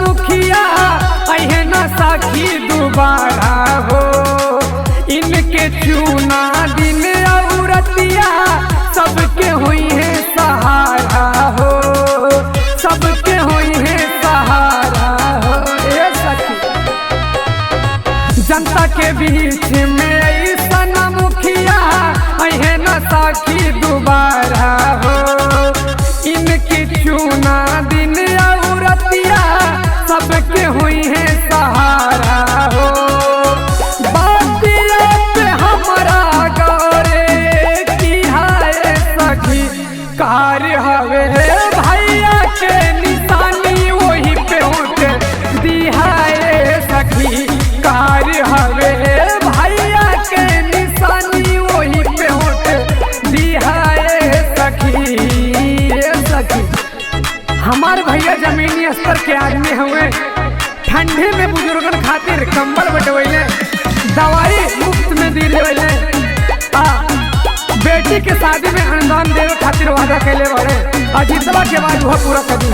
मुखिया अहे न सखी दोबारा हो। इनके चुना दिन औरतिया सबके हुई है सहारा हो, सबके हुई है सहारा हो। ए सखी जनता के बीच में ऐसा न मुखिया अहे न सखी दोबारा हो। इनकी चुना दिन औरतिया सबके हुई है सहारा हो। बातिया पे हमारा गौरे की है सखी कार्य हवे भैया के निशानी वही पे होते दिहाए सखी कार्य हवे भैया के निशानी वही पे होते दिहाए सखी। हमारे भैया जमीनी स्तर के आदमी हुए, ठंडे में बुजुर्गन खातिर कंबल बटवैले, दवाई मुफ्त में दी देवैले, बेटी के शादी में अनुदान देवे खातिर वादा कैले बड़े। अजीतवा के बाद वह पूरा कर